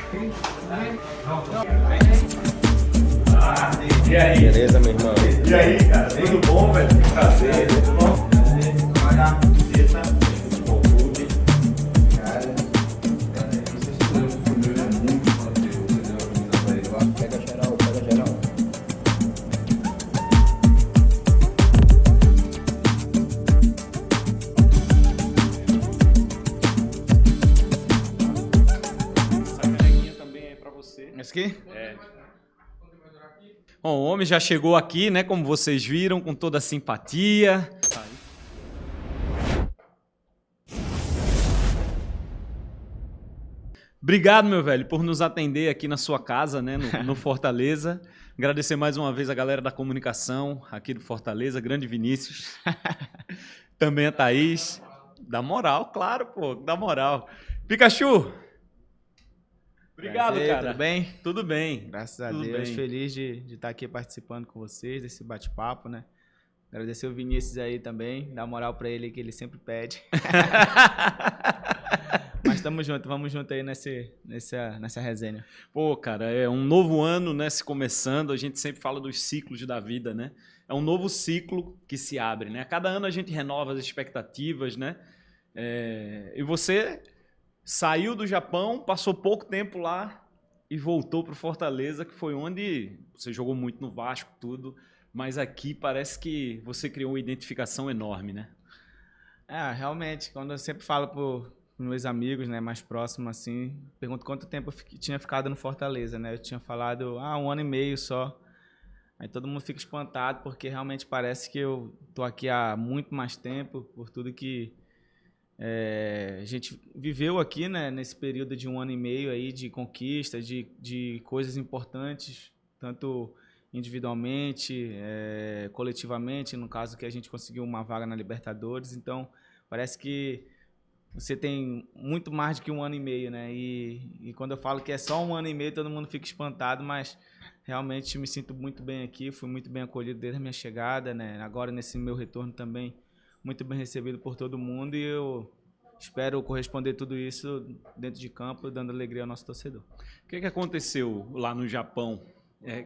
E aí? Beleza, meu irmão? E aí, cara? Tudo bom, velho? Prazer, tudo bom? Beleza? Bom, clube. Cara, vocês produziram muito conteúdo, entendeu? Pega geral, pega geral. Essa canequinha também é pra você. Esse aqui? É. Bom, o homem já chegou aqui, né? Como vocês viram, com toda a simpatia. Obrigado, meu velho, por nos atender aqui na sua casa, né? No Fortaleza. Agradecer mais uma vez a galera da comunicação aqui do Fortaleza, grande Vinícius. Também a Thaís. Dá moral, claro, pô, dá moral. Pikachu! Obrigado, Prazer, cara. tudo bem? Tudo bem. Graças a Tudo Deus, bem. feliz de estar aqui participando com vocês desse bate-papo, né? Agradecer o Vinícius aí também, dar moral pra ele que ele sempre pede. Mas tamo junto, vamos junto aí nessa resenha. Pô, cara, é um novo ano, né, se começando. A gente sempre fala dos ciclos da vida, né? É um novo ciclo que se abre, né? A cada ano a gente renova as expectativas, né? E você saiu do Japão, passou pouco tempo lá e voltou para o Fortaleza, que foi onde você jogou muito no Vasco, tudo. Mas aqui parece que você criou uma identificação enorme, né? Realmente, quando eu sempre falo pros meus amigos, né, mais próximos, assim, pergunto quanto tempo eu tinha ficado no Fortaleza, né? Eu tinha falado, 1 ano e meio só. Aí todo mundo fica espantado, porque realmente parece que eu tô aqui há muito mais tempo, por tudo que a gente viveu aqui, né, nesse período de 1 ano e meio aí de conquista, de coisas importantes, tanto individualmente, coletivamente, no caso que a gente conseguiu uma vaga na Libertadores. Então, parece que você tem muito mais do que 1 ano e meio, né? E quando eu falo que é só 1 ano e meio, todo mundo fica espantado, mas realmente me sinto muito bem aqui, fui muito bem acolhido desde a minha chegada, né? Agora nesse meu retorno também, muito bem recebido por todo mundo, e eu espero corresponder tudo isso dentro de campo, dando alegria ao nosso torcedor. O que aconteceu lá no Japão?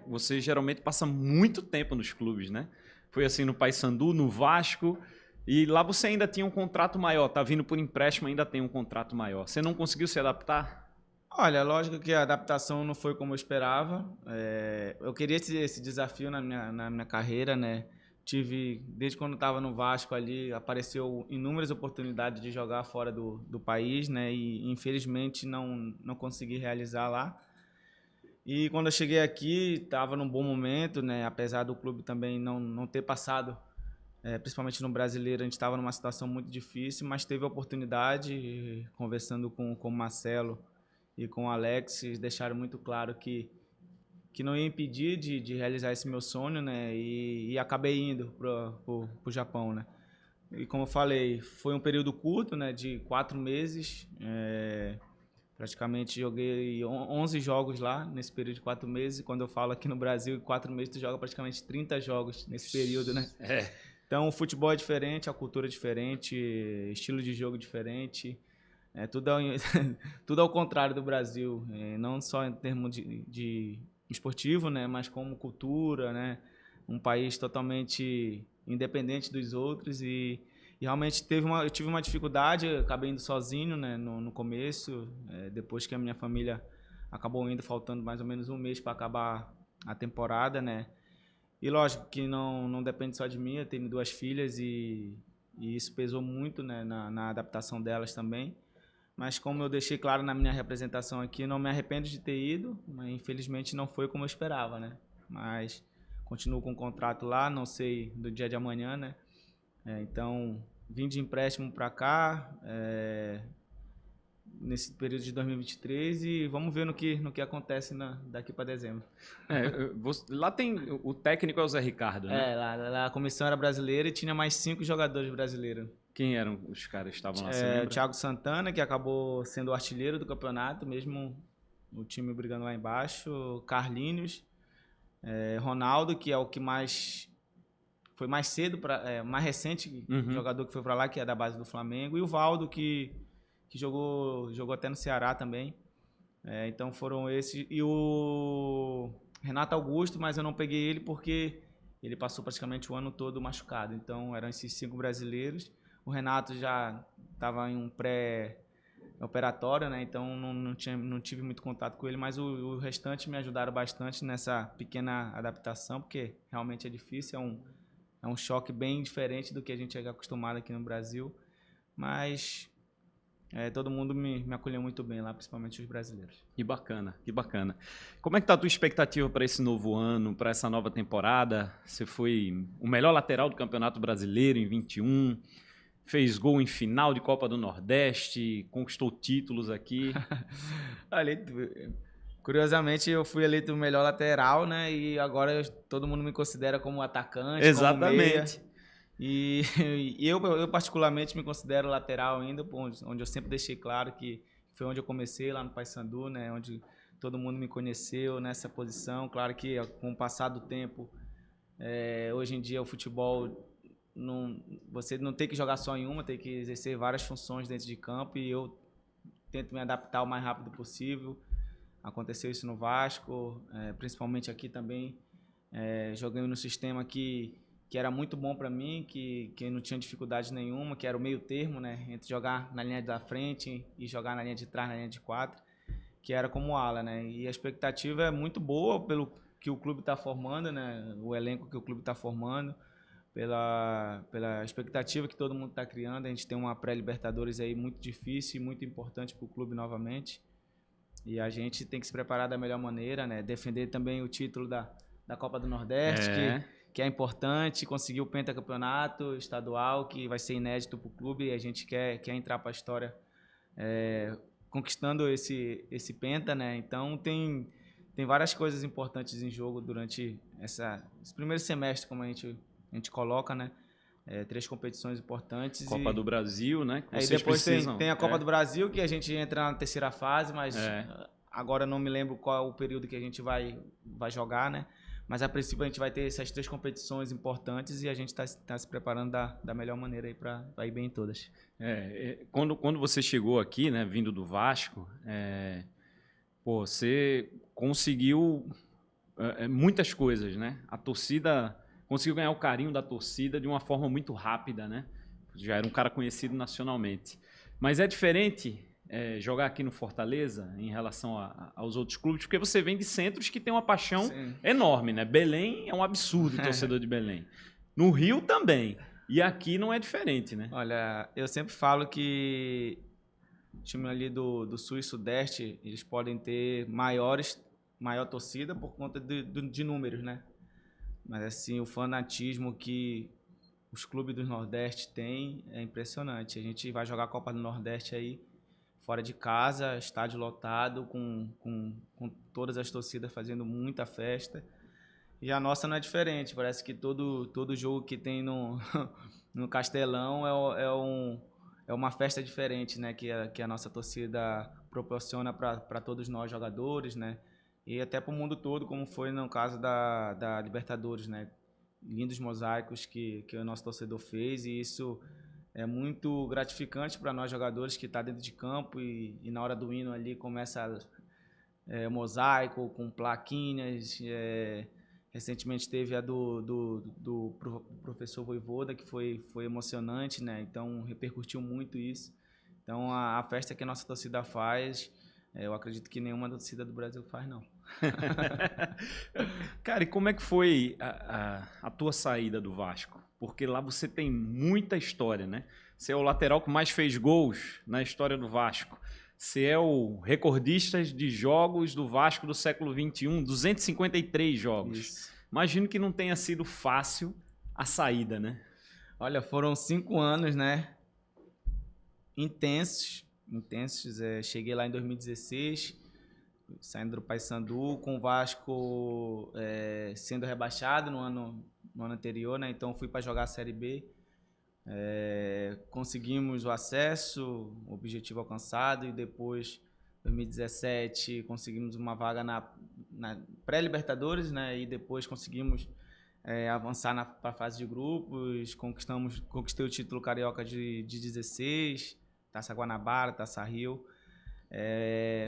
Você geralmente passa muito tempo nos clubes, né? Foi assim no Paysandu, no Vasco, e lá você ainda tinha um contrato maior, tá vindo por empréstimo, ainda tem um contrato maior. Você não conseguiu se adaptar? Olha, lógico que a adaptação não foi como eu esperava. Eu queria esse desafio na minha carreira, né? Desde quando eu estava no Vasco ali, apareceu inúmeras oportunidades de jogar fora do país, né? E infelizmente não consegui realizar lá. E quando eu cheguei aqui, estava num bom momento, né? Apesar do clube também não ter passado, principalmente no Brasileiro, a gente estava numa situação muito difícil, mas teve a oportunidade, conversando com o Marcelo e com o Alex, eles deixaram muito claro que não ia impedir de realizar esse meu sonho, né? E acabei indo pro Japão, né? E como eu falei, foi um período curto, né? De 4 meses. Praticamente joguei 11 jogos lá nesse período de 4 meses. E quando eu falo aqui no Brasil, em 4 meses tu joga praticamente 30 jogos nesse período, né? Então o futebol é diferente, a cultura é diferente, estilo de jogo diferente. Tudo ao contrário do Brasil, não só em termos de esportivo, né, mas como cultura, né, um país totalmente independente dos outros, e realmente eu tive uma dificuldade, acabei indo sozinho, né, no começo, depois que a minha família acabou indo, faltando mais ou menos 1 mês para acabar a temporada, né, e lógico que não depende só de mim, eu tenho 2 filhas e isso pesou muito, né, na adaptação delas também. Mas como eu deixei claro na minha representação aqui, não me arrependo de ter ido, mas infelizmente não foi como eu esperava, né? Mas continuo com o contrato lá, não sei do dia de amanhã, né? Então, vim de empréstimo para cá, nesse período de 2023, e vamos ver no que acontece daqui para dezembro. Lá tem o técnico é o Zé Ricardo, né? Lá a comissão era brasileira e tinha mais 5 jogadores brasileiros. Quem eram os caras que estavam lá? Você lembra? O Thiago Santana, que acabou sendo o artilheiro do campeonato, mesmo o time brigando lá embaixo. Carlinhos, Ronaldo, que é o que foi mais cedo, mais recente jogador que foi para lá, que é da base do Flamengo. E o Valdo, que jogou até no Ceará também. Então foram esses. E o Renato Augusto, mas eu não peguei ele porque ele passou praticamente o ano todo machucado. Então eram esses 5 brasileiros. O Renato já estava em um pré-operatório, né? Então não tive muito contato com ele, mas o restante me ajudaram bastante nessa pequena adaptação, porque realmente é difícil, é um choque bem diferente do que a gente é acostumado aqui no Brasil. Mas todo mundo me acolheu muito bem lá, principalmente os brasileiros. Que bacana, que bacana. Como é que tá a tua expectativa para esse novo ano, para essa nova temporada? Você foi o melhor lateral do Campeonato Brasileiro em 21, fez gol em final de Copa do Nordeste, conquistou títulos aqui. Curiosamente, eu fui eleito o melhor lateral, né? E agora todo mundo me considera como atacante, Exatamente. como meia. E eu particularmente me considero lateral ainda, onde eu sempre deixei claro que foi onde eu comecei, lá no Paysandu, né? Onde todo mundo me conheceu nessa posição. Claro que com o passar do tempo, hoje em dia o futebol, você não tem que jogar só em uma, tem que exercer várias funções dentro de campo e eu tento me adaptar o mais rápido possível. Aconteceu isso no Vasco, principalmente aqui também. Joguei no sistema que era muito bom para mim, que não tinha dificuldade nenhuma, que era o meio termo, né? Entre jogar na linha da frente e jogar na linha de trás, na linha de 4, que era como ala, né? E a expectativa é muito boa pelo que o clube está formando, né? O elenco que o clube está formando, pela expectativa que todo mundo está criando. A gente tem uma pré-Libertadores aí muito difícil e muito importante para o clube novamente. E a gente tem que se preparar da melhor maneira, né? Defender também o título da Copa do Nordeste, que é importante, conseguir o pentacampeonato estadual, que vai ser inédito para o clube, e a gente quer entrar para a história conquistando esse penta, né? Então tem várias coisas importantes em jogo durante esse primeiro semestre, como a gente coloca, né? 3 competições importantes. Copa do Brasil, né? Aí depois tem a Copa do Brasil, que a gente entra na terceira fase, mas agora não me lembro qual é o período que a gente vai jogar, né? Mas a princípio a gente vai ter essas 3 competições importantes e a gente está se preparando da melhor maneira aí para ir bem em todas. Quando você chegou aqui, né, vindo do Vasco, você conseguiu muitas coisas, né? A torcida conseguiu ganhar o carinho da torcida de uma forma muito rápida, né? Já era um cara conhecido nacionalmente. Mas é diferente jogar aqui no Fortaleza em relação aos outros clubes, porque você vem de centros que tem uma paixão enorme, né? Belém é um absurdo o torcedor de Belém. No Rio também. E aqui não é diferente, né? Olha, eu sempre falo que o time ali do Sul e Sudeste, eles podem ter maior torcida por conta de números, né? Mas assim, o fanatismo que os clubes do Nordeste têm é impressionante. A gente vai jogar a Copa do Nordeste aí fora de casa, estádio lotado, com todas as torcidas fazendo muita festa. E a nossa não é diferente. Parece que todo jogo que tem no Castelão é uma festa diferente, né? Que a nossa torcida proporciona para todos nós jogadores, né? E até para o mundo todo, como foi no caso da Libertadores, né? Lindos mosaicos que o nosso torcedor fez, e isso é muito gratificante para nós jogadores que estão dentro de campo e na hora do hino ali começa mosaico com plaquinhas. Recentemente teve a do professor Voivoda, que foi emocionante, né? Então repercutiu muito isso. Então a festa que a nossa torcida faz, eu acredito que nenhuma torcida do Brasil faz, não. Cara, e como é que foi a tua saída do Vasco? Porque lá você tem muita história, né? Você é o lateral que mais fez gols na história do Vasco. Você é o recordista de jogos do Vasco do século XXI, 253 jogos. Isso. Imagino que não tenha sido fácil a saída, né? Olha, foram 5 anos, né? Intensos. Cheguei lá em 2016, saindo do Paysandu, com o Vasco sendo rebaixado no ano anterior, né? Então fui para jogar a Série B. Conseguimos o acesso, o objetivo alcançado, e depois, em 2017, conseguimos uma vaga na pré-Libertadores, né? E depois conseguimos avançar para a fase de grupos, conquistei o título carioca de 16, Taça Guanabara, Taça Rio.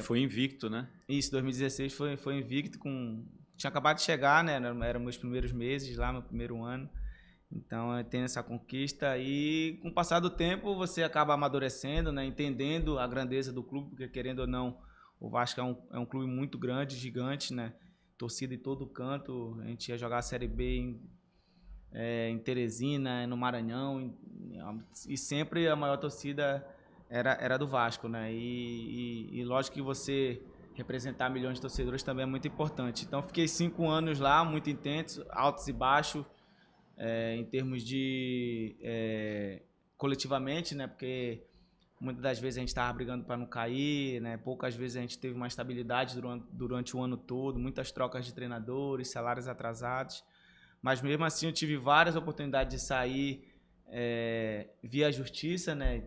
Foi invicto, né? Isso, 2016 foi invicto tinha acabado de chegar, né? Eram meus primeiros meses lá, meu primeiro ano. Então, eu tenho essa conquista e com o passar do tempo você acaba amadurecendo, né? Entendendo a grandeza do clube, porque querendo ou não, o Vasco é um clube muito grande, gigante, né? Torcida em todo canto. A gente ia jogar a Série B em Teresina, no Maranhão, e sempre a maior torcida era do Vasco, né? E lógico que você representar milhões de torcedores também é muito importante. Então, fiquei 5 anos lá, muito intenso, altos e baixos, em termos de coletivamente, né? Porque muitas das vezes a gente estava brigando para não cair, né? Poucas vezes a gente teve uma estabilidade durante o ano todo, muitas trocas de treinadores, salários atrasados. Mas mesmo assim eu tive várias oportunidades de sair via justiça, né?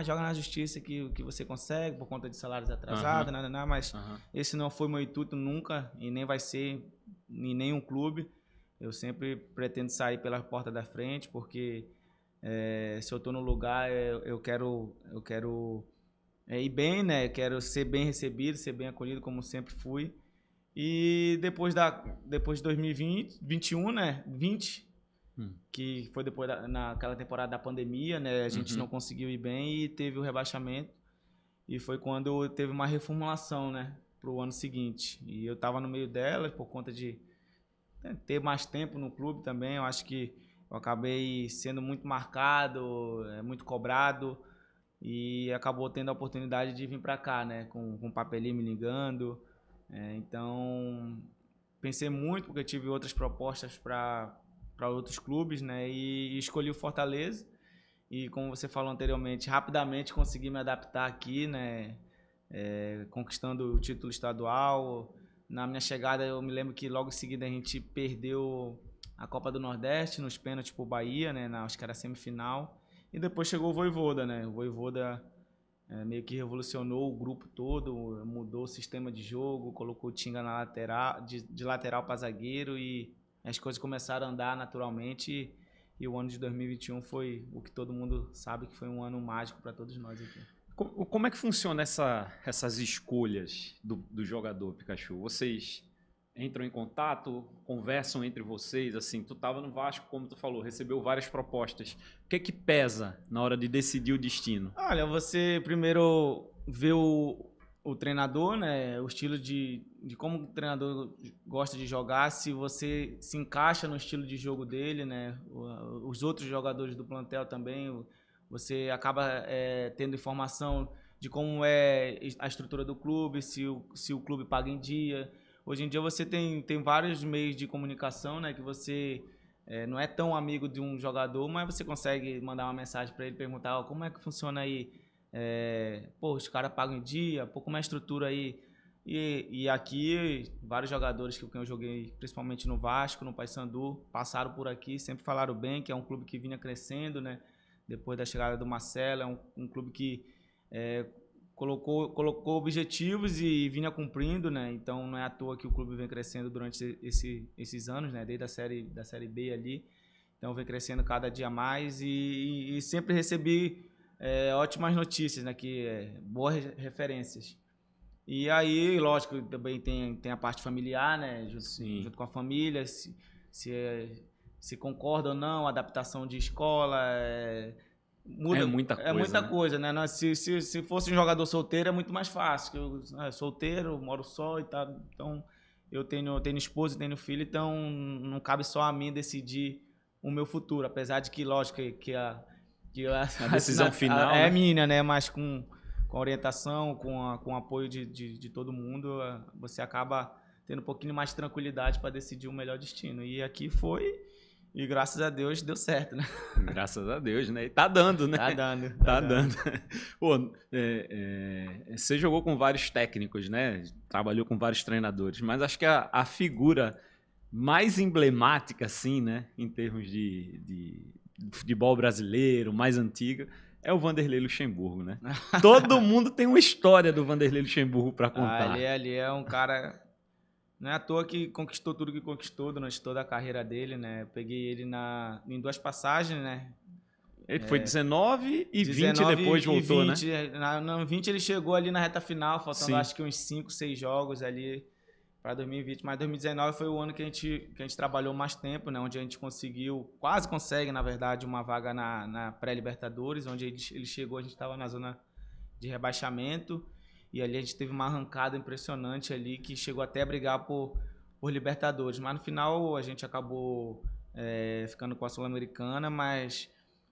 Joga na justiça que você consegue por conta de salários atrasados, mas esse não foi meu intuito nunca e nem vai ser em nenhum clube. Eu sempre pretendo sair pela porta da frente, porque se eu estou no lugar, eu quero ir bem, né? Quero ser bem recebido, ser bem acolhido, como sempre fui. E depois de 2021, né? 20, que foi depois naquela temporada da pandemia, né? A gente não conseguiu ir bem e teve o rebaixamento. E foi quando teve uma reformulação, né? Para o ano seguinte. E eu estava no meio dela por conta de ter mais tempo no clube também. Eu acho que eu acabei sendo muito marcado, muito cobrado. E acabou tendo a oportunidade de vir para cá, né? Com o Papelinho me ligando. Então, pensei muito, porque tive outras propostas para outros clubes, né? E escolhi o Fortaleza. E como você falou anteriormente, rapidamente consegui me adaptar aqui, né? Conquistando o título estadual. Na minha chegada, eu me lembro que logo em seguida a gente perdeu a Copa do Nordeste nos pênaltis pro Bahia, né? Acho que era a semifinal. E depois chegou o Vojvoda, né? O Vojvoda meio que revolucionou o grupo todo, mudou o sistema de jogo, colocou o Tinga na lateral, de lateral para zagueiro, e as coisas começaram a andar naturalmente. E o ano de 2021 foi o que todo mundo sabe que foi um ano mágico para todos nós aqui. Como é que funciona essas escolhas do jogador, Pikachu? Vocês entram em contato, conversam entre vocês, assim, tu estava no Vasco, como tu falou, recebeu várias propostas. O que é que pesa na hora de decidir o destino? Olha, você primeiro vê o treinador, né, o estilo de como o treinador gosta de jogar, se você se encaixa no estilo de jogo dele, né, os outros jogadores do plantel também, você acaba tendo informação de como é a estrutura do clube, se o clube paga em dia. Hoje em dia você tem vários meios de comunicação, né, que você não é tão amigo de um jogador, mas você consegue mandar uma mensagem para ele, perguntar como é que funciona aí, os caras pagam em dia, como é a estrutura aí. E aqui, vários jogadores que eu joguei, principalmente no Vasco, no Paysandu, passaram por aqui, sempre falaram bem, que é um clube que vinha crescendo, né, depois da chegada do Marcelo, é um clube que colocou objetivos e vinha cumprindo, né? Então não é à toa que o clube vem crescendo durante esses anos, né? Desde da série B ali. Então vem crescendo cada dia mais e sempre recebi ótimas notícias, né? Boas referências. E aí, lógico, também tem a parte familiar, né? Junto com a família, se concorda ou não, adaptação de escola, muda, é muita coisa, né? Se fosse um jogador solteiro é muito mais fácil. Eu solteiro, moro só e tal. Então, eu tenho esposa, tenho filho, então não cabe só a mim decidir o meu futuro. Apesar de que, lógico, que a decisão final é minha, né? Mas com orientação, com o apoio de todo mundo, você acaba tendo um pouquinho mais de tranquilidade para decidir o melhor destino. E aqui foi... E graças a Deus deu certo, né? Graças a Deus, né? E tá dando, né? Tá dando. Pô, você jogou com vários técnicos, né? Trabalhou com vários treinadores, mas acho que a figura mais emblemática, assim, né? Em termos de futebol brasileiro, mais antiga, é o Vanderlei Luxemburgo, né? Todo mundo tem uma história do Vanderlei Luxemburgo para contar. Ele é um cara... Não é à toa que conquistou tudo que conquistou durante toda a carreira dele, né? Eu peguei ele em 2 passagens, né? Ele foi 19 e 19 20 depois voltou, 20, né? No 20 ele chegou ali na reta final, faltando Sim. acho que uns 5, 6 jogos ali para 2020. Mas 2019 foi o ano que a gente trabalhou mais tempo, né? Onde a gente quase consegue, na verdade, uma vaga na pré-Libertadores, onde ele chegou, a gente estava na zona de rebaixamento. E ali a gente teve uma arrancada impressionante ali, que chegou até a brigar por Libertadores. Mas no final a gente acabou ficando com a Sul-Americana, mas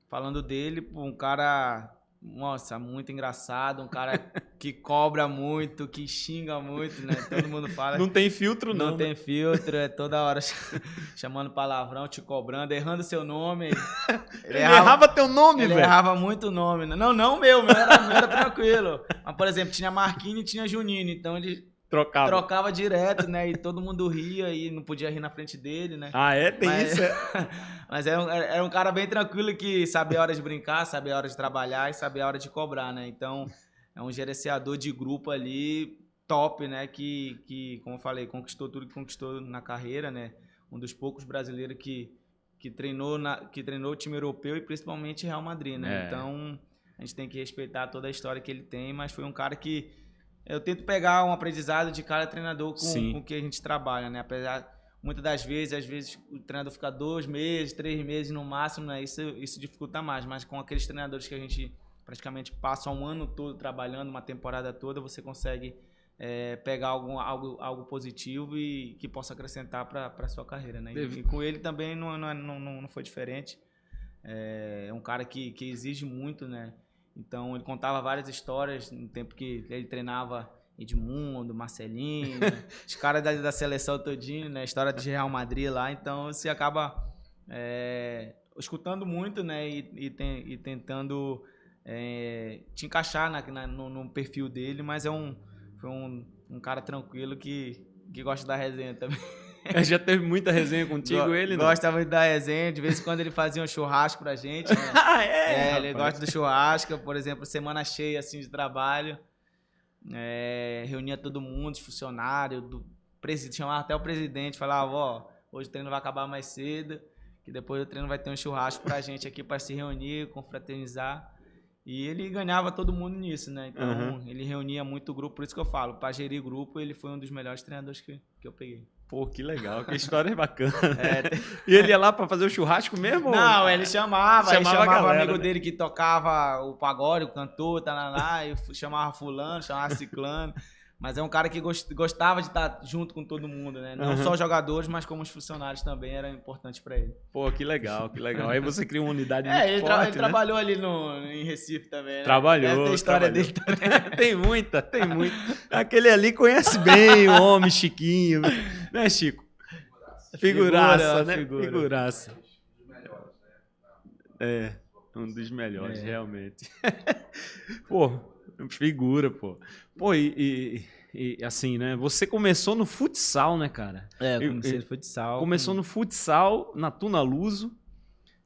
falando dele, pô, um cara, nossa, muito engraçado, um cara que cobra muito, que xinga muito, né? Todo mundo fala. Não tem filtro, não. Não tem filtro, é toda hora chamando palavrão, te cobrando, errando seu nome. Ele errava teu nome, velho. Ele errava muito o nome. Não o meu era tranquilo. Mas, por exemplo, tinha Marquinhos e tinha Juninho, então ele trocava direto, né? E todo mundo ria e não podia rir na frente dele, né? Ah, tem isso? Mas era um cara bem tranquilo que sabia a hora de brincar, sabia a hora de trabalhar e sabia a hora de cobrar, né? Então, é um gerenciador de grupo ali top, né? Que como eu falei, conquistou tudo que conquistou na carreira, né? Um dos poucos brasileiros que treinou o time europeu e principalmente Real Madrid, né? Então, a gente tem que respeitar toda a história que ele tem, mas foi um cara que eu tento pegar um aprendizado de cada treinador com que a gente trabalha, né? Apesar, muitas das vezes, às vezes o treinador fica 2 meses, 3 meses no máximo, né? Isso dificulta mais, mas com aqueles treinadores que a gente praticamente passa um ano todo trabalhando, uma temporada toda, você consegue pegar algo positivo e que possa acrescentar para a sua carreira, né? E com ele também não foi diferente. É um cara que exige muito, né? Então, ele contava várias histórias no tempo que ele treinava Edmundo, Marcelinho, os caras da seleção todinho, né? História de Real Madrid lá. Então, você acaba escutando muito, né? E tentando te encaixar no perfil dele, mas foi um cara tranquilo que gosta da resenha também. Já teve muita resenha contigo, ele, né? Gosta muito da resenha, de vez em quando ele fazia um churrasco pra gente, né? Ele gosta do churrasco, por exemplo, semana cheia assim de trabalho, reunia todo mundo, os funcionários, chamava até o presidente, falava, ó, hoje o treino vai acabar mais cedo, que depois do treino vai ter um churrasco pra gente aqui pra se reunir, confraternizar. E ele ganhava todo mundo nisso, né? Então, ele reunia muito o grupo, por isso que eu falo, pra gerir grupo, ele foi um dos melhores treinadores que eu peguei. Pô, que legal, que história bacana. E ele ia lá pra fazer o churrasco mesmo? Não, ele chamava o amigo, né? dele que tocava o pagode, o cantor, e chamava fulano, chamava ciclano. Mas é um cara que gostava de estar junto com todo mundo, né? Não só jogadores, mas como os funcionários também, era importante pra ele. Pô, que legal, que legal. Aí você cria uma unidade muito ele forte, né? trabalhou ali em Recife também, né? Trabalhou. Deve ter história dele também. Tem muita. Aquele ali conhece bem o homem, Chiquinho. Né, Chico? Figuraça, né? Figuraça. Um dos melhores, realmente. Pô, figura, pô. Pô, e assim, né? Você começou no futsal, né, cara? Eu comecei no futsal. Começou no futsal, na Tuna Luso.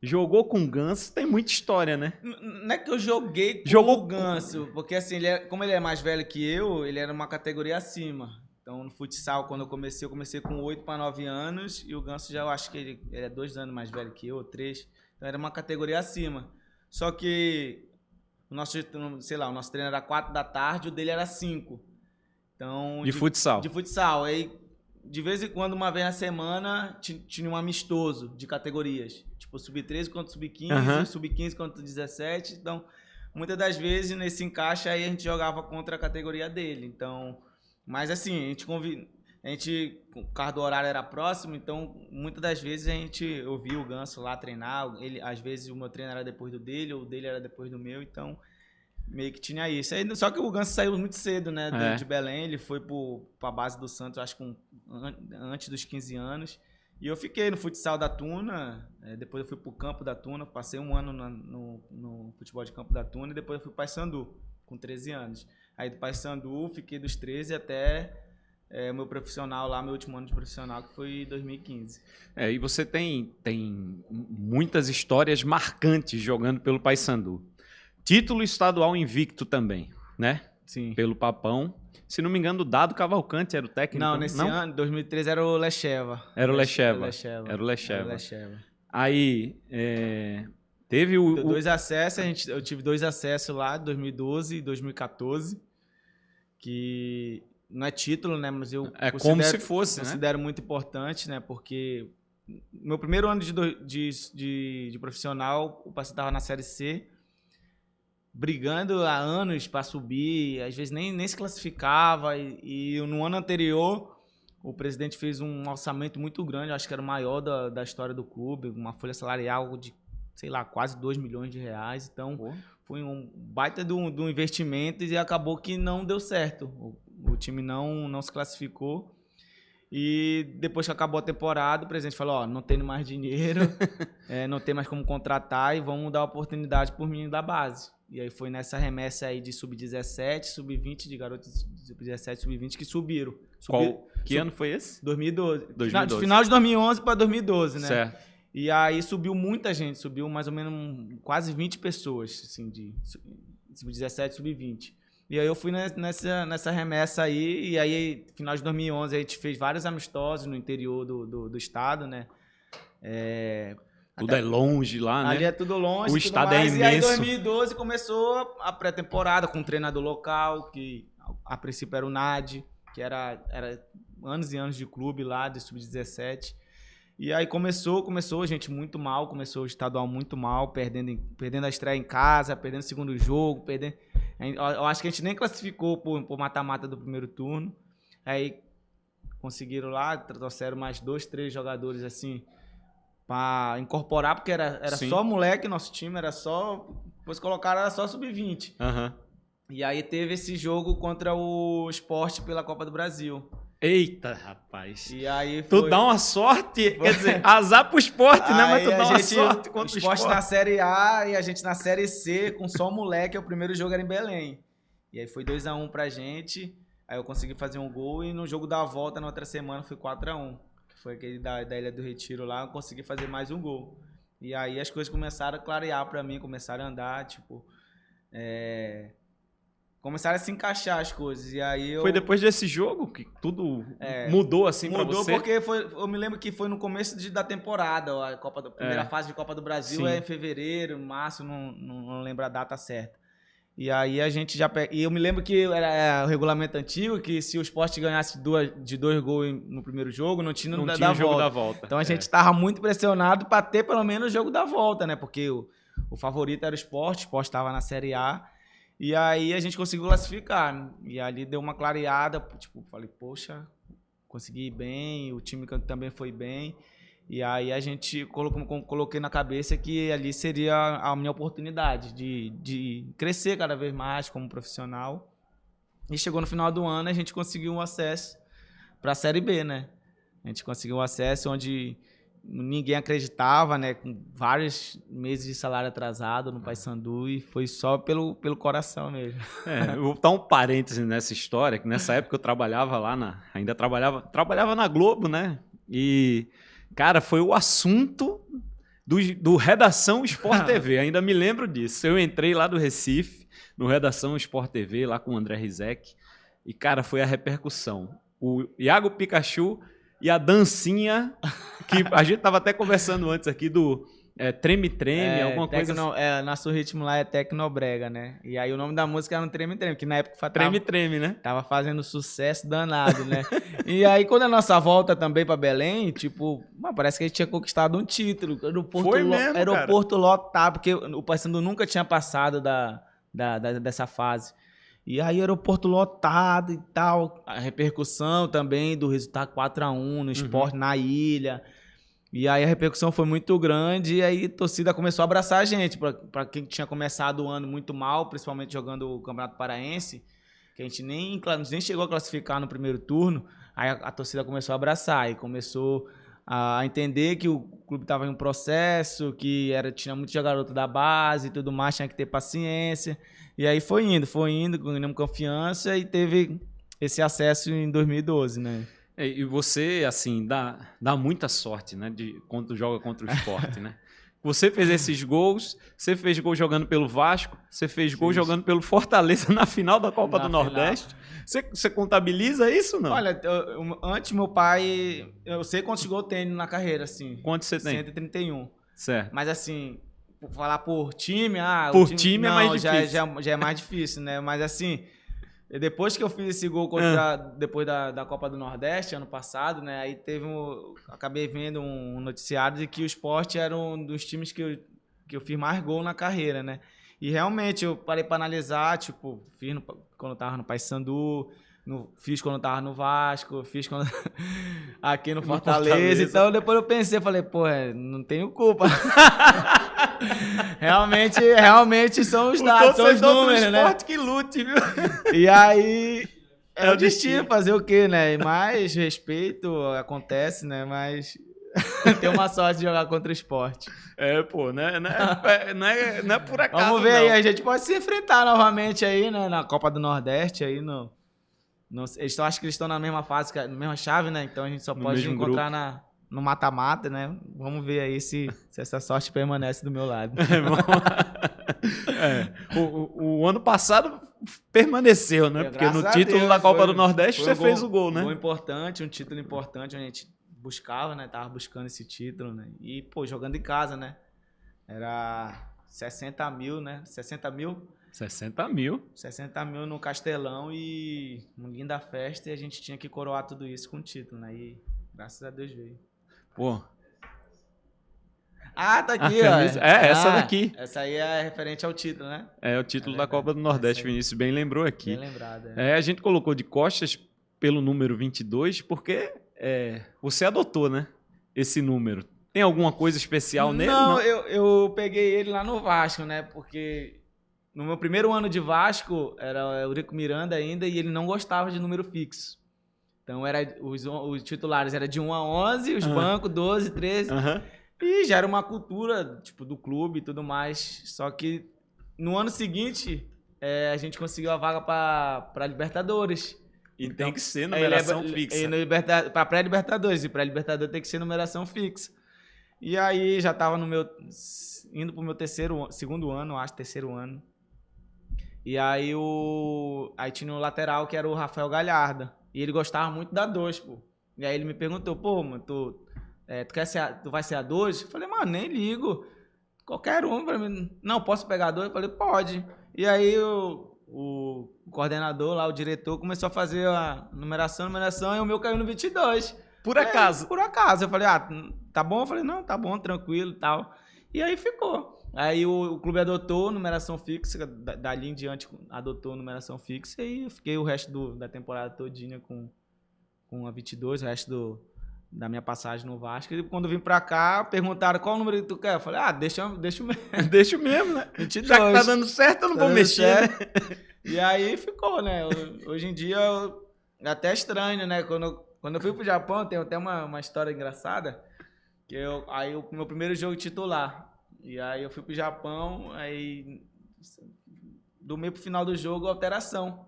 Jogou com o Ganso. Tem muita história, né? Não é que eu joguei com o Ganso, porque assim, como ele é mais velho que eu, ele era uma categoria acima. Então, no futsal, quando eu comecei com 8 para 9 anos, e o Ganso já, eu acho que ele é 2 anos mais velho que eu, 3. Então, era uma categoria acima. Só que o nosso treino era 4 da tarde, o dele era 5. Então, de futsal. De futsal. Aí, de vez em quando, uma vez na semana, tinha um amistoso de categorias. Tipo, sub-13 contra sub-15, sub-15 contra 17. Então, muitas das vezes, nesse encaixe aí, a gente jogava contra a categoria dele. Então, mas assim, a gente, o carro do horário era próximo, então, muitas das vezes, eu via o Ganso lá treinar. Às vezes, o meu treino era depois do dele, ou o dele era depois do meu. Então, meio que tinha isso. Aí, só que o Ganso saiu muito cedo, né? De Belém, ele foi pra base do Santos, acho que antes dos 15 anos. E eu fiquei no futsal da Tuna, depois eu fui pro campo da Tuna, passei um ano no futebol de campo da Tuna, e depois eu fui para Paysandu, com 13 anos. Aí do Paysandu, fiquei dos 13 até meu profissional lá, meu último ano de profissional, que foi em 2015. E você tem muitas histórias marcantes jogando pelo Paysandu. Título estadual invicto também, né? Sim. Pelo Papão. Se não me engano, o Dado Cavalcante era o técnico. Não, nesse ano, 2013, era o Lecheva. Era o Lecheva. Era o Lecheva. Aí, Teve Dois acessos, eu tive 2 acessos lá, 2012 e 2014, que não é título, né, mas eu como se fosse, considero muito importante, né, porque meu primeiro ano de profissional, o parceiro estava na Série C, brigando há anos para subir, às vezes nem se classificava, e no ano anterior o presidente fez um orçamento muito grande, acho que era o maior da história do clube, uma folha salarial de, sei lá, quase 2 milhões de reais, então foi um baita de um investimento e acabou que não deu certo, o time não se classificou. E depois que acabou a temporada, o presidente falou, não tem mais dinheiro, não tem mais como contratar e vamos dar oportunidade para os meninos da base. E aí foi nessa remessa aí de sub-17, sub-20, de garotos de sub-17, sub-20 que subiram. Que ano foi esse? 2012. 2012. Final de 2011 para 2012, né? Certo. E aí subiu muita gente, subiu mais ou menos quase 20 pessoas, assim, de sub-17, sub-20. E aí eu fui nessa remessa aí, e aí, final de 2011, a gente fez vários amistosos no interior do estado, né? Tudo é longe lá, né? Ali é tudo longe. O estado é imenso. E aí, em 2012, começou a pré-temporada com um treinador local, que a princípio era o Nadi, que era anos e anos de clube lá, de sub-17. E aí começou a gente muito mal, começou o estadual muito mal, perdendo a estreia em casa, perdendo o segundo jogo, eu acho que a gente nem classificou por mata-mata do primeiro turno. Aí conseguiram lá, trouxeram mais 2, 3 jogadores assim para incorporar, porque era só moleque nosso time, depois colocaram, era só sub-20. Uhum. E aí teve esse jogo contra o Sport pela Copa do Brasil. Eita, rapaz. E aí tu dá uma sorte, quer dizer, azar pro Sport, né? Mas tu dá uma sorte contra o Sport. Na Série A e a gente na Série C, com só moleque, o primeiro jogo era em Belém. E aí foi 2-1 pra gente, aí eu consegui fazer um gol e no jogo da volta, na outra semana, foi 4-1. Que foi aquele da Ilha do Retiro lá, eu consegui fazer mais um gol. E aí as coisas começaram a clarear pra mim, começaram a andar, tipo... Começaram a se encaixar as coisas, e aí Foi depois desse jogo que tudo mudou assim pra você? Mudou porque eu me lembro que foi no começo da temporada, a primeira fase de Copa do Brasil. Sim. É em fevereiro, março, não lembro a data certa. E aí a gente já... E eu me lembro que era o regulamento antigo, que se o Sport ganhasse de 2 gols no primeiro jogo, não tinha o jogo da volta. Então a gente tava muito pressionado para ter pelo menos o jogo da volta, né? Porque o favorito era o Sport estava na Série A. E aí a gente conseguiu classificar. E ali deu uma clareada, tipo, falei, poxa, consegui ir bem, o time também foi bem. E aí a gente coloquei na cabeça que ali seria a minha oportunidade de crescer cada vez mais como profissional. E chegou no final do ano, a gente conseguiu um acesso para a Série B, né? A gente conseguiu um acesso onde ninguém acreditava, né? Com vários meses de salário atrasado no Paysandu, e foi só pelo coração mesmo. Eu vou dar um parêntese nessa história, que nessa época eu trabalhava lá, ainda trabalhava na Globo, né? E, cara, foi o assunto do Redação Sport TV, ainda me lembro disso. Eu entrei lá do Recife, no Redação Sport TV, lá com o André Rizek, e, cara, foi a repercussão. O Iago Pikachu e a dancinha, que a gente tava até conversando antes aqui do Treme-Treme, alguma coisa assim. Nosso ritmo lá é Tecnobrega, né? E aí o nome da música era no Treme-Treme, que na época Treme-Treme, né? Tava fazendo sucesso danado, né? E aí quando a nossa volta também pra Belém, tipo, parece que a gente tinha conquistado um título. Aeroporto lotado, porque o Paysandu nunca tinha passado dessa fase. E aí aeroporto lotado e tal, a repercussão também do resultado 4-1 no Sport, na ilha. E aí a repercussão foi muito grande, e aí a torcida começou a abraçar a gente, para quem tinha começado o ano muito mal, principalmente jogando o Campeonato Paraense, que a gente nem chegou a classificar no primeiro turno. Aí a torcida começou a abraçar e começou a entender que o clube estava em um processo, que tinha muito garoto da base e tudo mais, tinha que ter paciência. E aí foi indo, ganhamos confiança e teve esse acesso em 2012, né? E você, assim, dá muita sorte, né, quando joga contra o Sport, né? Você fez esses gols, você fez gol jogando pelo Vasco, você fez gol jogando pelo Fortaleza na final da Copa do Nordeste. Você contabiliza isso ou não? Olha, antes meu pai... Eu sei quantos gols tem na carreira, assim. Quantos você tem? 131. Certo. Mas assim, falar por time, Por time é mais difícil. Já é mais difícil, né? Mas assim, depois que eu fiz esse gol depois da Copa do Nordeste, ano passado, né? Aí acabei vendo um noticiário de que o Sport era um dos times que eu fiz mais gol na carreira, né? E realmente eu parei para analisar, tipo, fiz quando eu tava no Paysandu, fiz quando eu tava no Vasco, fiz quando aqui no Fortaleza. Então depois eu pensei, falei, pô, não tenho culpa. realmente são os dados, são os números, né? Que lute, viu? E aí é o destino, fazer o quê, né? Mais respeito acontece, né? Mas tem uma sorte de jogar contra o Sport. Pô, não é por acaso. Vamos ver aí, a gente pode se enfrentar novamente aí, né? Na Copa do Nordeste, aí acho que eles estão na mesma fase, na mesma chave, né? Então a gente só pode encontrar no mata-mata, né? Vamos ver aí se essa sorte permanece do meu lado. O ano passado permaneceu, né? Porque no título da Copa do Nordeste você fez o gol, né? Um importante, um título importante, a gente buscava, né? Tava buscando esse título, né? E, pô, jogando em casa, né? Era 60 mil, né? 60 mil? 60 mil. 60 mil no Castelão e uma linda festa, e a gente tinha que coroar tudo isso com o título, né? E graças a Deus veio. Pô. Tá aqui, ó. Essa daqui. Essa aí é referente ao título, né? É o título da Copa do Nordeste, Vinícius bem lembrou aqui. Bem lembrado, a gente colocou de costas pelo número 22, porque você adotou, né? Esse número. Tem alguma coisa especial nele? Não, eu peguei ele lá no Vasco, né? Porque no meu primeiro ano de Vasco, era o Eurico Miranda ainda, e ele não gostava de número fixo. Então, os titulares eram de 1 a 11, os bancos 12, 13. E já era uma cultura, tipo, do clube e tudo mais. Só que no ano seguinte, a gente conseguiu a vaga para Libertadores. E então, tem que ser numeração fixa. Para pré-Libertadores. E pré-Libertadores tem que ser numeração fixa. E aí já estava indo pro meu segundo ano, acho, terceiro ano. E aí aí tinha um lateral que era o Rafael Galhardo. E ele gostava muito da 2, pô. E aí ele me perguntou, pô, mano, tu vai ser a 2? Eu falei, mano, nem ligo. Qualquer um pra mim. Não, posso pegar a 2? Eu falei, pode. E aí o coordenador lá, o diretor, começou a fazer a numeração, e o meu caiu no 22. Por acaso? Por acaso. Eu falei, tá bom? Eu falei, não, tá bom, tranquilo e tal. E aí ficou. Aí o clube adotou numeração fixa, dali em diante adotou numeração fixa, e eu fiquei o resto da temporada todinha com a 22, o resto da minha passagem no Vasco. E quando eu vim pra cá, perguntaram qual número que tu quer. Eu falei, deixa o mesmo. Deixa o mesmo, né? 22. Já que tá dando certo, eu não vou mexer, né? E aí ficou, né? Hoje em dia, é até estranho, né? Quando eu fui pro Japão, tem até uma história engraçada, que o meu primeiro jogo titular. E aí eu fui pro Japão, aí do meio pro final do jogo, alteração.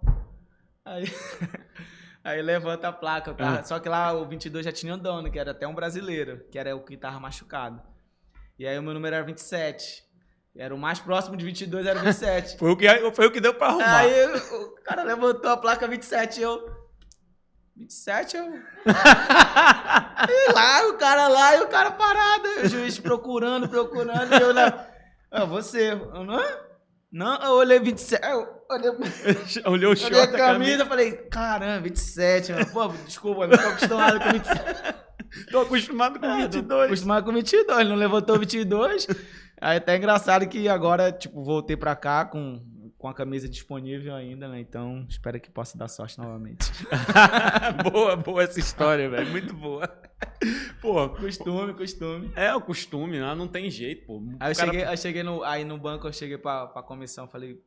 Aí levanta a placa. Só que lá o 22 já tinha um dono, que era até um brasileiro, que era o que tava machucado. E aí o meu número era 27. Era o mais próximo de 22, era 27. Foi o que deu pra arrumar. Aí o cara levantou a placa 27 e eu... 27 eu... E lá, o cara lá e o cara parado. O juiz procurando. E eu lá... Você... Eu, não, eu olhei 27... Olhei o short, olhei a camisa, falei... Caramba, 27. Mano. Pô, desculpa, não tô acostumado com 27. Tô acostumado com 22. Tô acostumado com 22. Ele não levantou 22. Aí até engraçado que agora, tipo, voltei pra cá com a camisa disponível ainda, né? Então, espero que possa dar sorte novamente. Boa essa história, velho. Muito boa. Pô, Costume. É o costume, né? Não tem jeito, pô. Aí eu cheguei no banco, eu cheguei pra comissão, falei...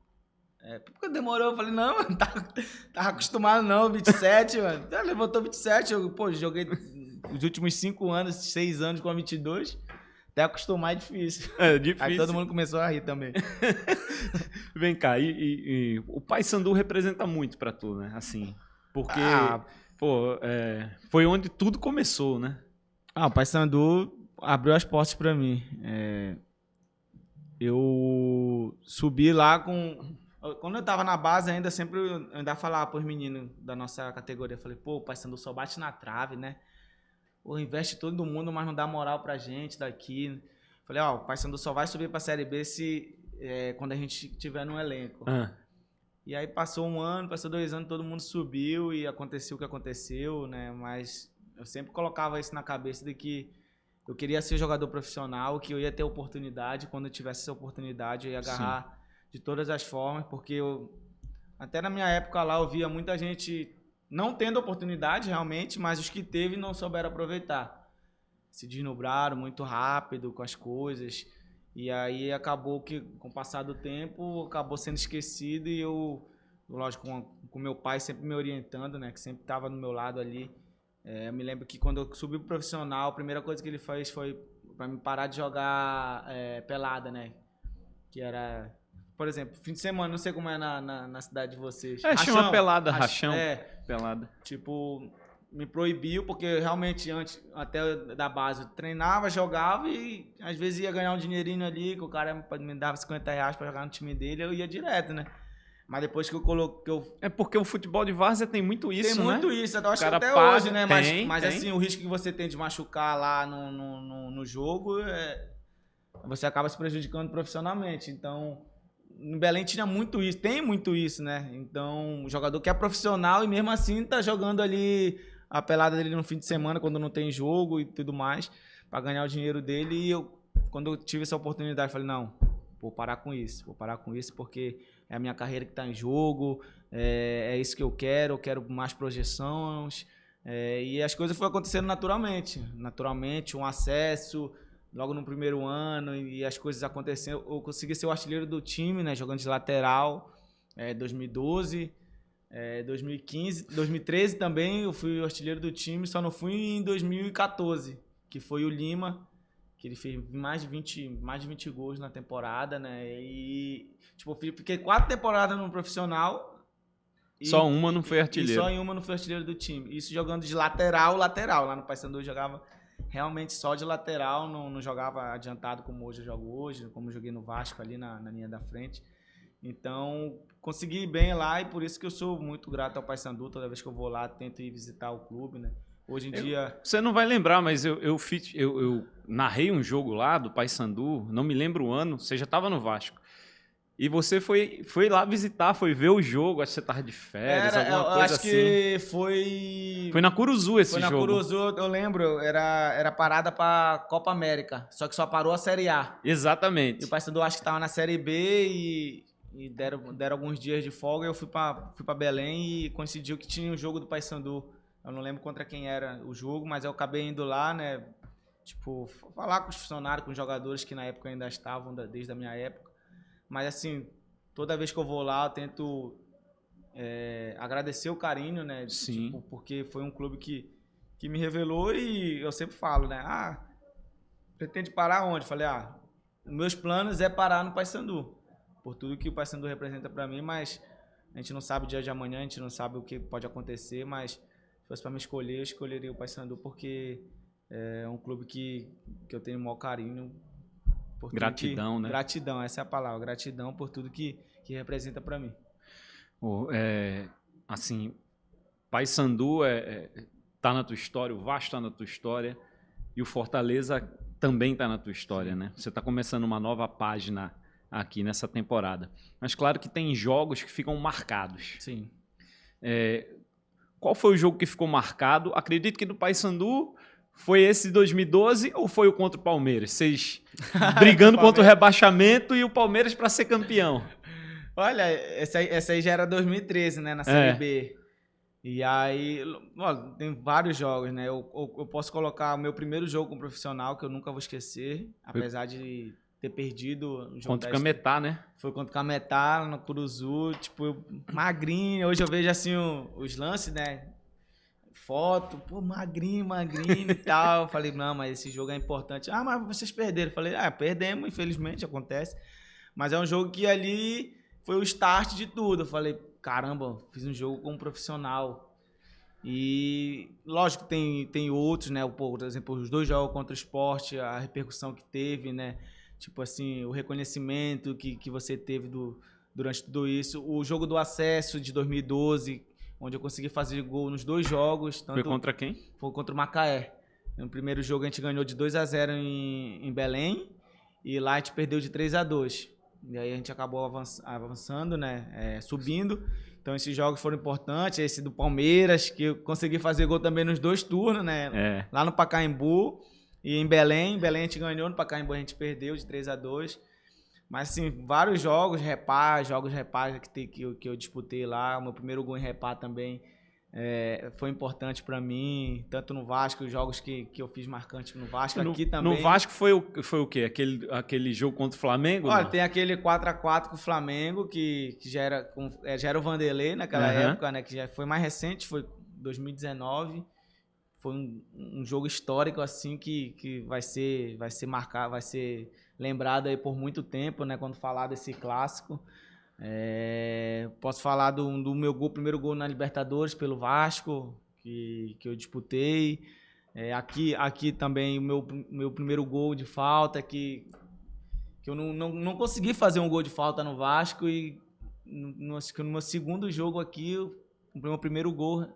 porque demorou? Eu falei, não, mano, tava acostumado não, 27, mano. Levantou 27, eu, joguei os últimos 5 anos, 6 anos com a 22... Até acostumar é difícil. É difícil. Aí todo mundo começou a rir também. Vem cá, e o Paysandu representa muito pra tu, né? Assim, porque, foi onde tudo começou, né? O Paysandu abriu as portas pra mim. Eu subi lá com... Quando eu tava na base ainda, eu ainda falava pros meninos da nossa categoria. Falei, o Paysandu só bate na trave, né? Investe todo mundo, mas não dá moral pra gente daqui. Falei, ó, o Paysandu só vai subir pra Série B quando a gente tiver no elenco. E aí passou 1 ano, passou 2 anos, todo mundo subiu e aconteceu o que aconteceu, né? Mas eu sempre colocava isso na cabeça de que eu queria ser jogador profissional, que eu ia ter oportunidade, quando eu tivesse essa oportunidade eu ia agarrar de todas as formas, porque até na minha época lá eu via muita gente não tendo oportunidade realmente, mas os que teve não souberam aproveitar. Se desdobraram muito rápido com as coisas, e aí acabou que, com o passar do tempo, acabou sendo esquecido e eu, lógico, com meu pai sempre me orientando, né, que sempre estava no meu lado ali. Eu me lembro que quando eu subi pro profissional, a primeira coisa que ele fez foi para me parar de jogar pelada, né, que era... Por exemplo, fim de semana, não sei como é na cidade de vocês. Chama pelada, rachão. Pelada. Tipo, me proibiu, porque realmente antes, até da base, eu treinava, jogava e às vezes ia ganhar um dinheirinho ali, que o cara me dava R$50 pra jogar no time dele, eu ia direto, né? Mas depois que eu coloquei... É porque o futebol de várzea tem muito isso, tem né? muito isso, eu acho que até paga, hoje, né? Mas tem. assim, o risco que você tem de machucar lá no jogo, você acaba se prejudicando profissionalmente. Então... Em Belém tinha muito isso, tem muito isso, né? Então, o jogador que é profissional e mesmo assim tá jogando ali a pelada dele no fim de semana, quando não tem jogo e tudo mais, para ganhar o dinheiro dele. E quando eu tive essa oportunidade, falei, não, vou parar com isso porque é a minha carreira que tá em jogo, é isso que eu quero mais projeções. E as coisas foram acontecendo naturalmente, um acesso... Logo no primeiro ano, e as coisas aconteceram. Eu consegui ser o artilheiro do time, né? Jogando de lateral, 2012, 2015, 2013 também eu fui o artilheiro do time, só não fui em 2014, que foi o Lima, que ele fez mais de 20 gols na temporada, né? E tipo, fiquei 4 temporadas no profissional. Só uma não foi artilheiro. Só em uma não foi artilheiro do time. Isso jogando de lateral. Lá no Paysandu eu jogava realmente só de lateral, não jogava adiantado como hoje eu jogo hoje, como eu joguei no Vasco ali na linha da frente. Então, consegui ir bem lá e por isso que eu sou muito grato ao Paysandu. Toda vez que eu vou lá, tento ir visitar o clube, né? Hoje em dia... Você não vai lembrar, mas eu narrei um jogo lá do Paysandu, não me lembro o ano, você já estava no Vasco. E você foi lá visitar, foi ver o jogo, acho que você estava de férias, alguma coisa assim. Eu acho que foi... Foi na Curuzu esse jogo. Foi na Curuzu, eu lembro, era parada para Copa América, só que só parou a Série A. Exatamente. E o Paysandu acho que estava na Série B e deram alguns dias de folga e eu fui para Belém e coincidiu que tinha o jogo do Paysandu. Eu não lembro contra quem era o jogo, mas eu acabei indo lá, né? Tipo, falar com os funcionários, com os jogadores que na época ainda estavam, desde a minha época. Mas, assim, toda vez que eu vou lá, eu tento agradecer o carinho, né? Sim. Tipo, porque foi um clube que me revelou e eu sempre falo, né? Pretende parar onde? Falei, meus planos é parar no Paysandu. Por tudo que o Paysandu representa para mim, mas a gente não sabe o dia de amanhã, a gente não sabe o que pode acontecer, mas se fosse para me escolher, eu escolheria o Paysandu porque é um clube que eu tenho o maior carinho. Gratidão, né? Gratidão, essa é a palavra. Gratidão por tudo que representa para mim. Assim, Paysandu tá na tua história, o Vasco tá na tua história e o Fortaleza também tá na tua história, né? Você tá começando uma nova página aqui nessa temporada. Mas claro que tem jogos que ficam marcados. Sim. Qual foi o jogo que ficou marcado? Acredito que do Paysandu... Foi esse de 2012 ou foi o contra o Palmeiras? Vocês brigando contra o rebaixamento e o Palmeiras para ser campeão? Olha, essa aí já era 2013, né? Na Série B. E aí, tem vários jogos, né? Eu posso colocar o meu primeiro jogo como profissional, que eu nunca vou esquecer, apesar de ter perdido o jogo contra o Cametá, né? Foi contra o Cametá, no Curuzu, tipo, magrinho. Hoje eu vejo assim os lances, né? Foto, pô, magrinho e tal. Eu falei, não, mas esse jogo é importante. Mas vocês perderam. Eu falei, perdemos, infelizmente, acontece. Mas é um jogo que ali foi o start de tudo. Eu falei, caramba, fiz um jogo como profissional. E, lógico, tem outros, né? Por exemplo, os 2 jogos contra o Sport, a repercussão que teve, né? Tipo assim, o reconhecimento que você teve durante tudo isso. O jogo do acesso de 2012, onde eu consegui fazer gol nos 2 jogos. Foi contra quem? Foi contra o Macaé. No primeiro jogo a gente ganhou de 2-0 em Belém e lá a gente perdeu de 3-2. E aí a gente acabou avançando, né? Subindo. Então esses jogos foram importantes. Esse do Palmeiras, que eu consegui fazer gol também nos 2 turnos, né? Lá no Pacaembu e em Belém. Em Belém a gente ganhou, no Pacaembu a gente perdeu de 3-2. Mas, assim, vários jogos repá que eu disputei lá. O meu primeiro gol em repá também foi importante pra mim. Tanto no Vasco, os jogos que eu fiz marcantes no Vasco, aqui também. No Vasco foi o quê? Aquele jogo contra o Flamengo? Olha, tem aquele 4-4 com o Flamengo, que já era o Vanderlei naquela época, né? Que já foi mais recente, foi 2019. Foi um jogo histórico, assim, que vai ser marcado, vai ser lembrado aí por muito tempo, né? Quando falar desse clássico. Posso falar do meu primeiro gol na Libertadores pelo Vasco, que eu disputei. Aqui também o meu primeiro gol de falta, que eu não consegui fazer um gol de falta no Vasco, e no meu segundo jogo aqui, o meu primeiro gol,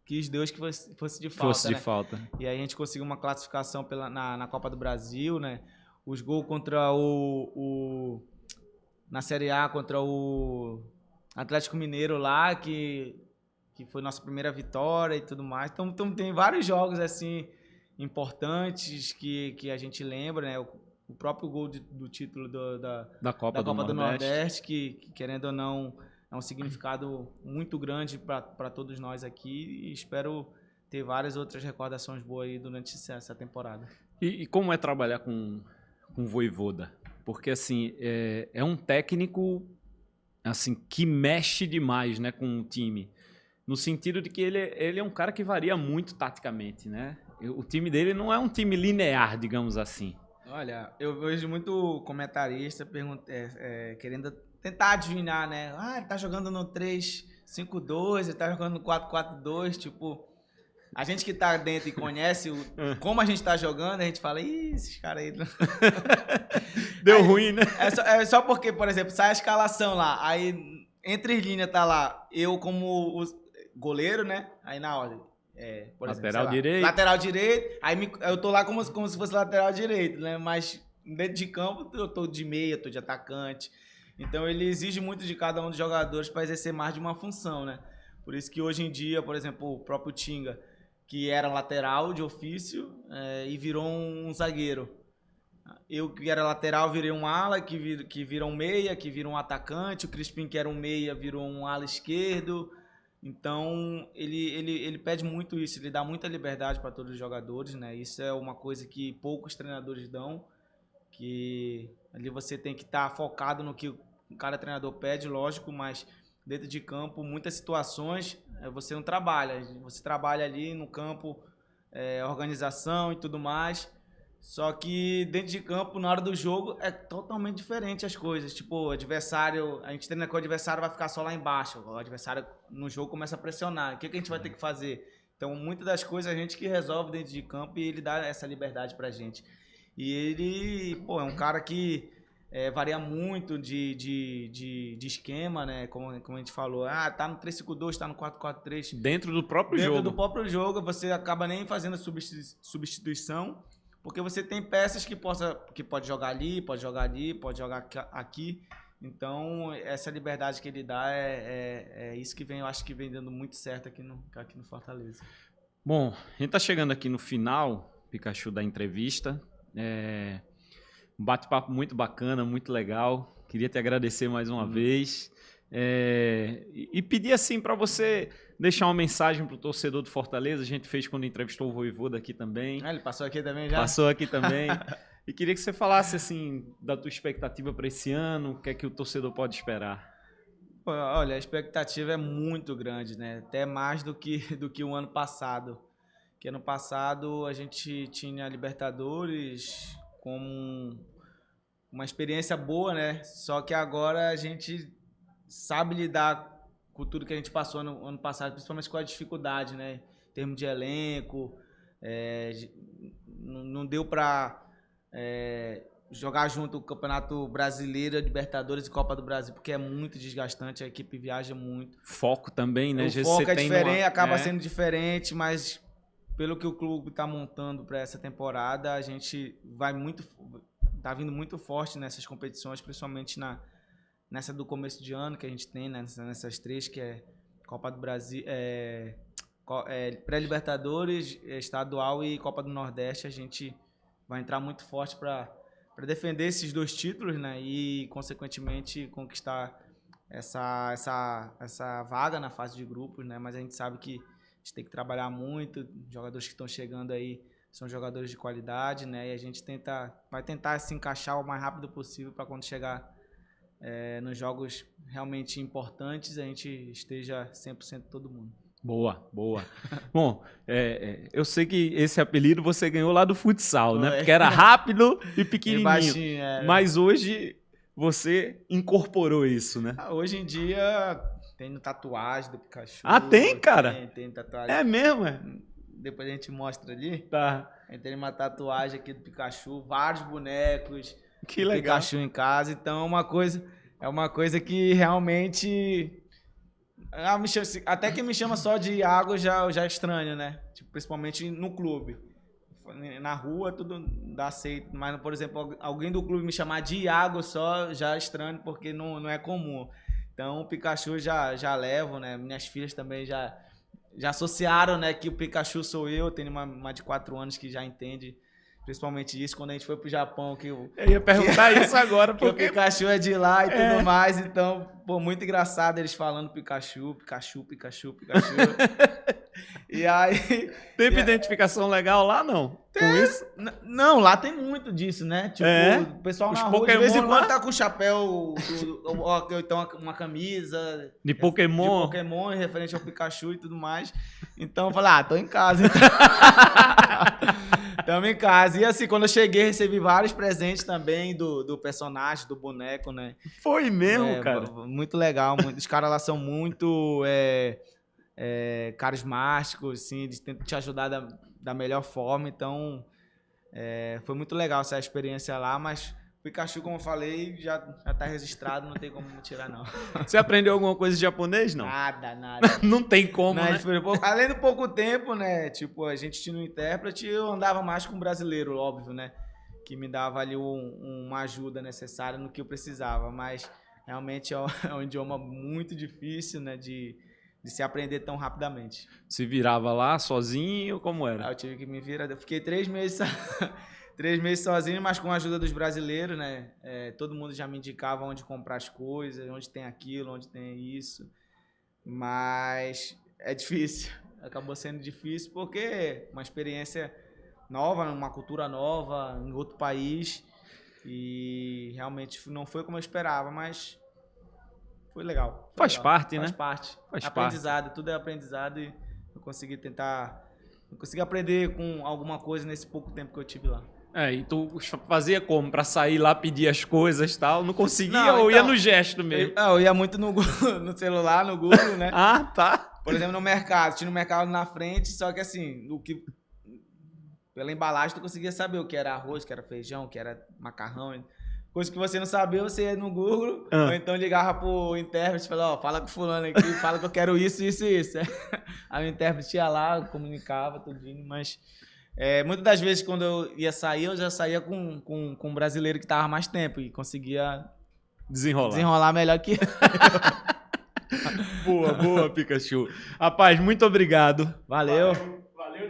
quis Deus que fosse de falta. E aí a gente conseguiu uma classificação na Copa do Brasil, né? Os gols contra na Série A contra o Atlético Mineiro lá, que foi nossa primeira vitória e tudo mais. Então tem vários jogos assim importantes que a gente lembra, né? O próprio gol do título da Copa do Nordeste, que querendo ou não é um significado muito grande para todos nós aqui, e espero ter várias outras recordações boas aí durante essa temporada. E como é trabalhar com o Vojvoda? Porque, assim, é um técnico assim, que mexe demais, né, com o time. No sentido de que ele é um cara que varia muito taticamente, né? O time dele não é um time linear, digamos assim. Olha, eu vejo muito comentarista querendo tentar adivinhar, né? Ele tá jogando no 3-5-2, ele tá jogando no 4-4-2, tipo... A gente que tá dentro e conhece como a gente tá jogando, a gente fala, esses caras aí... Deu ruim, né? É só porque, por exemplo, sai a escalação lá, aí entre linhas tá lá, eu como goleiro, né? Aí na ordem, por lateral exemplo, direito. Lateral direito, aí eu tô lá como se fosse lateral direito, né? Mas dentro de campo eu tô de meia, tô de atacante. Então ele exige muito de cada um dos jogadores para exercer mais de uma função, né? Por isso que hoje em dia, por exemplo, o próprio Tinga, que era lateral de ofício e virou um zagueiro. Eu que era lateral virei um ala, que vira um meia, que vira um atacante. O Crispim, que era um meia, virou um ala esquerdo. Então ele pede muito isso, ele dá muita liberdade para todos os jogadores, né? Isso é uma coisa que poucos treinadores dão, que ali você tem que estar focado no que cada treinador pede, lógico, mas dentro de campo, muitas situações você não trabalha. Você trabalha ali no campo, organização e tudo mais. Só que dentro de campo, na hora do jogo, é totalmente diferente as coisas. Tipo, o adversário, a gente treina com o adversário, vai ficar só lá embaixo. O adversário no jogo começa a pressionar. O que a gente vai ter que fazer? Então, muitas das coisas a gente que resolve dentro de campo, e ele dá essa liberdade pra gente. E ele, é um cara que varia muito de esquema, né? Como a gente falou, tá no 3-5-2, tá no 4-4-3. Dentro do próprio jogo. Dentro do próprio jogo, você acaba nem fazendo a substituição, porque você tem peças que pode jogar ali, pode jogar aqui. Então, essa liberdade que ele dá é isso que eu acho que vem dando muito certo aqui no Fortaleza. Bom, a gente tá chegando aqui no final, Pikachu, da entrevista. Um bate-papo muito bacana, muito legal. Queria te agradecer mais uma vez. E pedir assim para você deixar uma mensagem para o torcedor do Fortaleza. A gente fez quando entrevistou o Vojvoda aqui também. Ele passou aqui também já? Passou aqui também. E queria que você falasse assim da tua expectativa para esse ano, o que é que o torcedor pode esperar. Olha, a expectativa é muito grande, né? Até mais do que o ano passado. Porque ano passado a gente tinha a Libertadores como uma experiência boa, né? Só que agora a gente sabe lidar com tudo que a gente passou no ano passado, principalmente com a dificuldade, né? Em termos de elenco, não deu para jogar junto o Campeonato Brasileiro, Libertadores e Copa do Brasil, porque é muito desgastante, a equipe viaja muito. Foco também, né? O foco é diferente, acaba sendo diferente, mas pelo que o clube está montando para essa temporada, a gente vai muito tá vindo muito forte nessas competições, principalmente nessa do começo de ano que a gente tem, né, nessas 3, que é Copa do Brasil, pré-Libertadores, estadual e Copa do Nordeste. A gente vai entrar muito forte para defender esses 2 títulos, né, e consequentemente conquistar essa vaga na fase de grupos, né, mas a gente sabe que a gente tem que trabalhar muito. Jogadores que estão chegando aí são jogadores de qualidade, né, e a gente vai tentar se encaixar o mais rápido possível para quando chegar nos jogos realmente importantes, a gente esteja 100% todo mundo. Boa. Bom, eu sei que esse apelido você ganhou lá do futsal, né? Porque era rápido e pequenininho. Baixinho, Mas hoje você incorporou isso, né? Hoje em dia tem tatuagem do Pikachu. Ah, tem, cara? Tem tatuagem. É mesmo, Depois a gente mostra ali. Tá. A gente tem uma tatuagem aqui do Pikachu, vários bonecos. Que legal. Pikachu em casa. Então é uma coisa que realmente... Até quem me chama só de Iago já é estranho, né? Tipo, principalmente no clube. Na rua tudo dá aceito, mas, por exemplo, alguém do clube me chamar de Iago só já é estranho, porque não é comum. Então o Pikachu já levo, né? Minhas filhas também já associaram, né, que o Pikachu sou eu. Tenho uma de 4 anos que já entende principalmente isso, quando a gente foi pro Japão, eu ia perguntar isso agora, porque o Pikachu é de lá e tudo mais. Então, pô, muito engraçado eles falando Pikachu. E aí... Teve identificação legal lá, não? Com isso? Não, lá tem muito disso, né? Tipo, o pessoal na rua, de vez em quando tá com chapéu, ou então uma camisa... De Pokémon? De Pokémon, referente ao Pikachu e tudo mais. Então eu falei, tô em casa. Tamo em casa. E assim, quando eu cheguei, recebi vários presentes também do personagem, do boneco, né? Foi mesmo, cara? Muito legal. Os caras lá são muito carismáticos, assim, eles tentam te ajudar da melhor forma. Então, foi muito legal essa experiência lá, mas o Pikachu, como eu falei, já tá registrado, não tem como tirar, não. Você aprendeu alguma coisa de japonês, não? Nada. Não tem como, né? Além do pouco tempo, né? Tipo, a gente tinha um intérprete, eu andava mais com um brasileiro, óbvio, né? Que me dava ali uma ajuda necessária no que eu precisava. Mas, realmente, é um idioma muito difícil, né? De se aprender tão rapidamente. Se virava lá sozinho, como era? Eu tive que me virar. Eu fiquei 3 meses... 3 meses sozinho, mas com a ajuda dos brasileiros, né? Todo mundo já me indicava onde comprar as coisas, onde tem aquilo, onde tem isso. Mas é difícil. Acabou sendo difícil porque uma experiência nova, uma cultura nova, em outro país. E realmente não foi como eu esperava, mas foi legal. Faz parte, né? Faz parte. Faz aprendizado, tudo é aprendizado e eu consegui aprender com alguma coisa nesse pouco tempo que eu tive lá. E tu fazia como? Pra sair lá, pedir as coisas e tal? Não conseguia ou ia no gesto mesmo? Eu ia muito no celular, no Google, né? Ah, tá. Por exemplo, no mercado. Tinha no mercado na frente, só que assim, pela embalagem tu conseguia saber o que era arroz, o que era feijão, o que era macarrão. Coisa que você não sabia, você ia no Google, ou então ligava pro intérprete e falava, fala com fulano aqui, fala que eu quero isso. Aí o intérprete ia lá, comunicava tudinho, mas... muitas das vezes, quando eu ia sair, eu já saía com um brasileiro que tava mais tempo e conseguia desenrolar melhor que eu. Boa, Pikachu. Rapaz, muito obrigado. Valeu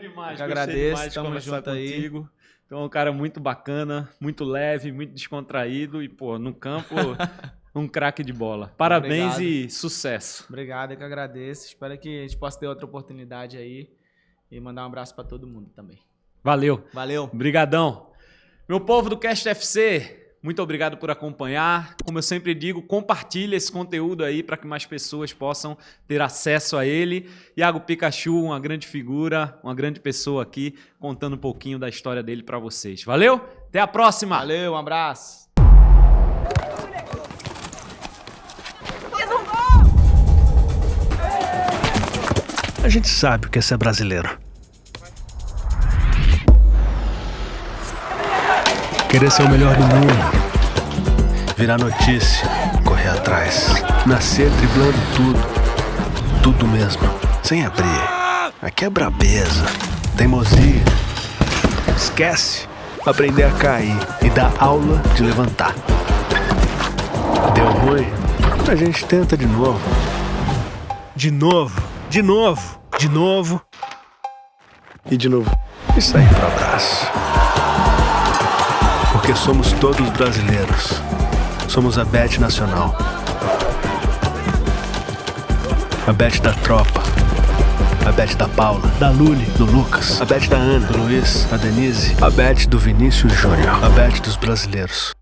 demais. Eu agradeço, demais tamo junto contigo. aí. Então, é um cara muito bacana, muito leve, muito descontraído e, no campo, um craque de bola. Parabéns. Obrigado. E sucesso. Obrigado, eu que agradeço. Espero que a gente possa ter outra oportunidade aí e mandar um abraço para todo mundo também. Valeu. Obrigadão. Meu povo do Cast FC, muito obrigado por acompanhar. Como eu sempre digo, compartilha esse conteúdo aí para que mais pessoas possam ter acesso a ele. Iago Pikachu, uma grande figura, uma grande pessoa aqui, contando um pouquinho da história dele para vocês. Valeu? Até a próxima. Valeu, um abraço. A gente sabe o que é ser brasileiro. Querer ser o melhor do mundo. Virar notícia. Correr atrás. Nascer driblando tudo. Tudo mesmo. Sem abrir. Aqui é brabeza. Teimosia. Esquece. aprender a cair e dar aula de levantar. Deu ruim? A gente tenta de novo. De novo, de novo, de novo. E de novo. E sair pro abraço. Porque somos todos brasileiros. Somos a Bet Nacional. A Bet da tropa. A Bet da Paula, da Luli, do Lucas. A Bet da Ana, do Luiz, da Denise. A Bet do Vinícius Júnior. A Bet dos brasileiros.